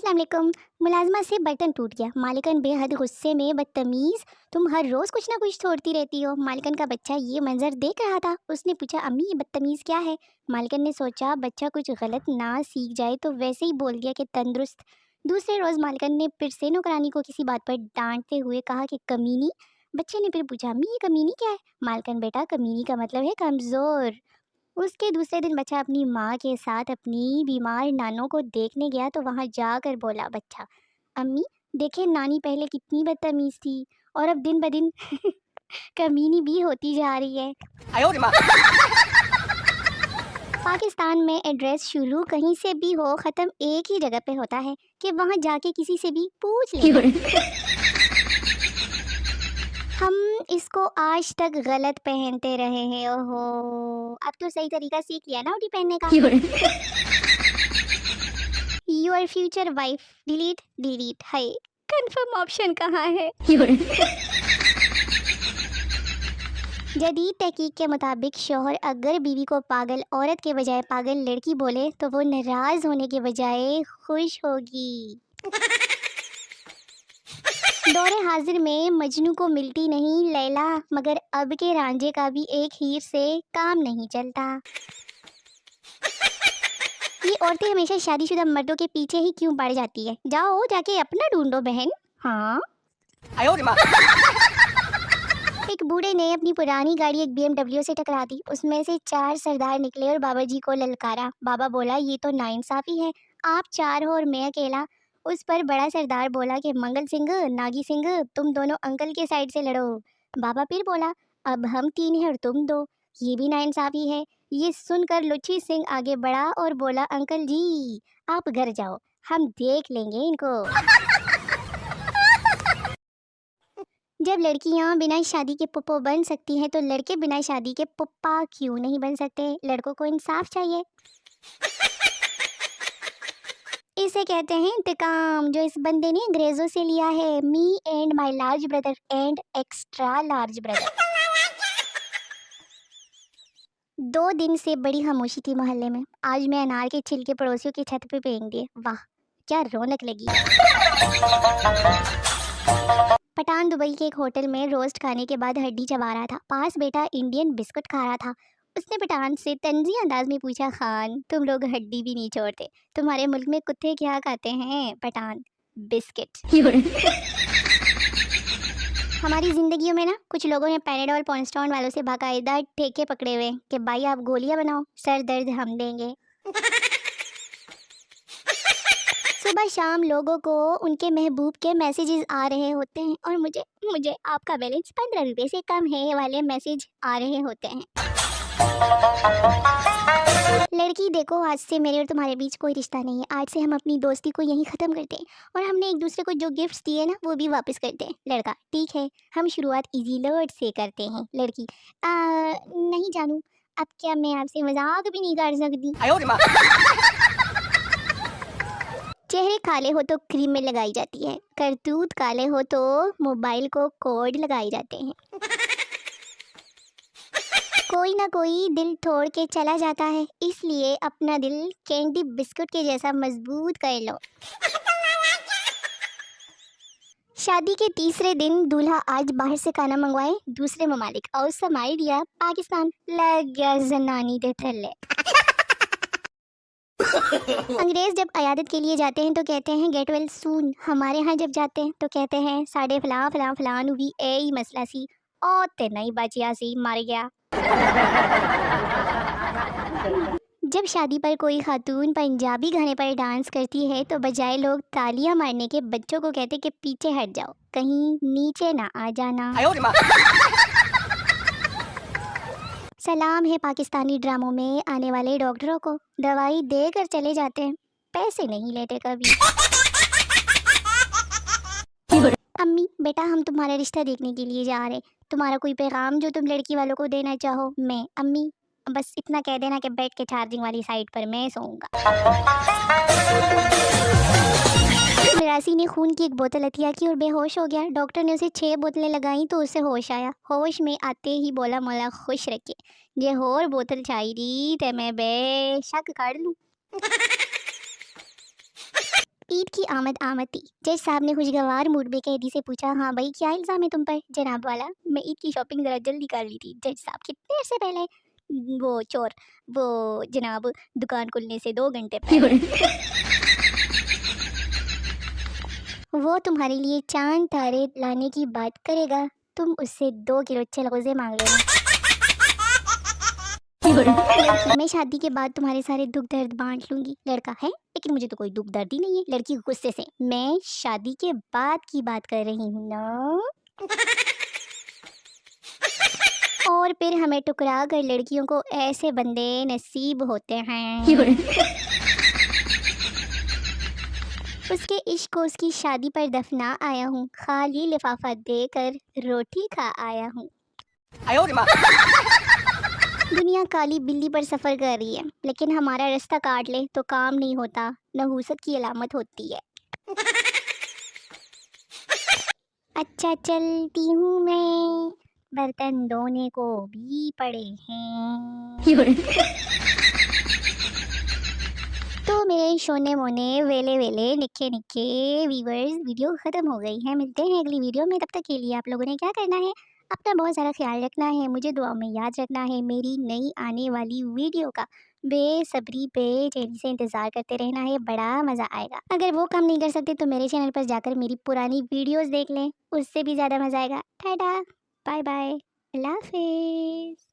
अस्सलाम वालेकुम। मुलाजमा से बर्तन टूट गया। मालिकन बेहद गुस्से में, बदतमीज़, तुम हर रोज़ कुछ ना कुछ छोड़ती रहती हो। मालिकन का बच्चा ये मंजर देख रहा था। उसने पूछा, अम्मी ये बदतमीज़ क्या है? मालिकन ने सोचा बच्चा कुछ गलत ना सीख जाए तो वैसे ही बोल दिया कि तंदुरुस्त। दूसरे रोज़ मालिकन ने फिर से नौकरानी को किसी बात पर डांटते हुए कहा कि कमीनी। बच्चे ने फिर पूछा, अम्मी ये कमीनी क्या है? मालिकन, बेटा कमीनी का मतलब है कमज़ोर। उसके दूसरे दिन बच्चा अपनी माँ के साथ अपनी बीमार नानों को देखने गया तो वहाँ जाकर बोला बच्चा, अम्मी देखे नानी पहले कितनी बदतमीज़ थी और अब दिन ब दिन कमीनी भी होती जा रही है। पाकिस्तान में एड्रेस शुरू कहीं से भी हो, ख़त्म एक ही जगह पे होता है कि वहाँ जाके किसी से भी पूछ ले। हम इसको आज तक गलत पहनते रहे हैं। ओहो, अब तो सही तरीका सीख लिया ना हुडी पहनने का। Your future wife delete delete है, कंफर्म ऑप्शन कहाँ है? जदीद तहकीक के मुताबिक शोहर अगर बीवी को पागल औरत के बजाय पागल लड़की बोले तो वो नाराज होने के बजाय खुश होगी। दौरे हाजिर में मजनू को मिलती नहीं लैला, मगर अब के रांझे का भी एक हीर से काम नहीं चलता। ये औरतें हमेशा शादीशुदा मर्दों के पीछे ही क्यों पड़ जाती है? जाओ जाके अपना ढूंढो बहन। हाँ, एक बूढ़े ने अपनी पुरानी गाड़ी एक BMW से टकरा दी। उसमें से 4 सरदार निकले और बाबा जी को ललकारा। बाबा बोला, ये तो नाइंसाफी है, आप 4 हो और मैं अकेला। उस पर बड़ा सरदार बोला कि मंगल सिंह, नागी सिंह, तुम दोनों अंकल के साइड से लड़ो। बाबा फिर बोला, अब हम 3 हैं और तुम 2, ये भी नाइंसाफी है। ये सुनकर लुच्छी सिंह आगे बढ़ा और बोला, अंकल जी आप घर जाओ, हम देख लेंगे इनको। जब लड़कियां बिना शादी के पुप्पो बन सकती हैं तो लड़के बिना शादी के पुप्पा क्यों नहीं बन सकते? लड़कों को इंसाफ चाहिए। इसे कहते हैं इंतकाम, जो इस बंदे ने अंग्रेजों से लिया है। Me and my large brother and extra large brother. 2 दिन से बड़ी खामोशी थी मोहल्ले में। आज मैं अनार के छिलके पड़ोसियों की छत पे फेंक दिए। वाह क्या रौनक लगी। पठान दुबई के एक होटल में रोस्ट खाने के बाद हड्डी चबा रहा था। पास बेटा इंडियन बिस्कुट खा रहा था। उसने पठान से तंजी अंदाज में पूछा, खान तुम लोग हड्डी भी नहीं छोड़ते, तुम्हारे मुल्क में कुत्ते क्या खाते हैं? पठान, बिस्किट। हमारी जिंदगियों में ना कुछ लोगों ने पैराडोल पॉइंटस्टाउन वालों से बाकायदा ठेके पकड़े हुए कि भाई आप गोलियां बनाओ, सर दर्द हम देंगे। सुबह शाम लोगों को उनके महबूब के मैसेजेस आ रहे होते हैं और मुझे मुझे आपका बैलेंस 15 रुपये से कम है वाले मैसेज आ रहे होते हैं। लड़की देखो, आज से मेरे और तुम्हारे बीच कोई रिश्ता नहीं है। आज से हम अपनी दोस्ती को यहीं ख़त्म करते हैं और हमने एक दूसरे को जो गिफ्ट्स दिए ना वो भी वापस करते हैं। लड़का, ठीक है हम शुरुआत इजी लर्ड से करते हैं। लड़की, नहीं जानू, अब क्या मैं आपसे मजाक भी नहीं कर सकती? चेहरे काले हो तो क्रीम में लगाई जाती है, करतूत काले हो तो मोबाइल को कोड लगाए जाते हैं। कोई ना कोई दिल तोड़ के चला जाता है, इसलिए अपना दिल कैंडी बिस्कुट के जैसा मजबूत कर लो। शादी के तीसरे दिन दूल्हा आज बाहर से खाना मंगवाए, दूसरे ममालिक और सम आइडिया पाकिस्तान लग गया जनानी दे थल्ले। अंग्रेज जब अयादत के लिए जाते हैं तो कहते हैं गेट वेल सून। हमारे यहाँ जब जाते हैं तो कहते हैं साढ़े फलां फलां फलां भी ए ही मसला सी ओ ते नहीं बचिया सी मर गया। जब शादी पर कोई खातून पंजाबी गाने पर डांस करती है तो बजाय लोग तालियां मारने के बच्चों को कहते कि पीछे हट जाओ, कहीं नीचे ना आ जाना। सलाम है पाकिस्तानी ड्रामों में आने वाले डॉक्टरों को, दवाई देकर चले जाते हैं, पैसे नहीं लेते कभी। अम्मी बेटा हम तुम्हारा रिश्ता देखने के लिए जा रहे, तुम्हारा कोई पैगाम जो तुम लड़की वालों को देना चाहो? मैं, अम्मी बस इतना कह देना कि बेड के चार्जिंग वाली साइड पर मैं सोऊंगा। मिरासी ने खून की एक बोतल अतिया की और बेहोश हो गया। डॉक्टर ने उसे 6 बोतलें लगाई तो उसे होश आया। होश में आते ही बोला, मौला खुश रखे, जे होर बोतल चाहिए तो मैं बेशक कर लूँ। ईद की आमद आमद थी। जज साहब ने खुशगवार मूड में कैदी से पूछा, हाँ भाई क्या इल्ज़ाम है तुम पर? जनाब वाला, मैं ईद की शॉपिंग ज़रा जल्दी कर ली थी। जज साहब, कितने अरसे पहले? वो चोर, वो जनाब दुकान खुलने से 2 घंटे पहले। वो तुम्हारे लिए चांद तारे लाने की बात करेगा, तुम उससे 2 किलो चलगोज़े मांग लेना। मैं शादी के बाद तुम्हारे सारे दुख दर्द बांट लूंगी। लड़का है, लेकिन मुझे तो कोई दुख दर्द ही नहीं है। लड़की गुस्से से, मैं शादी के बाद की बात कर रही हूँ ना। और फिर हमें टुकरा कर लड़कियों को ऐसे बंदे नसीब होते हैं। उसके इश्क को उसकी शादी पर दफना आया हूँ, खाली लिफाफा देकर रोटी खा आया हूँ। दुनिया काली बिल्ली पर सफर कर रही है, लेकिन हमारा रास्ता काट ले तो काम नहीं होता, नहूसत की अलामत होती है। अच्छा चलती हूँ मैं, बर्तन धोने को भी पड़े हैं। तो मेरे सोने मोने वेले वेले निक्के निक्के व्यूवर्स, वीडियो ख़त्म हो गई है। मिलते हैं अगली वीडियो में, तब तक के लिए आप लोगों ने क्या करना है, अपना बहुत सारा ख्याल रखना है, मुझे दुआ में याद रखना है, मेरी नई आने वाली वीडियो का बेसब्री बेचैनी से इंतज़ार करते रहना है, बड़ा मज़ा आएगा। अगर वो काम नहीं कर सकते तो मेरे चैनल पर जाकर मेरी पुरानी वीडियोज़ देख लें, उससे भी ज़्यादा मज़ा आएगा। टाटा, बाय बाय, अल्लाह हाफिज़।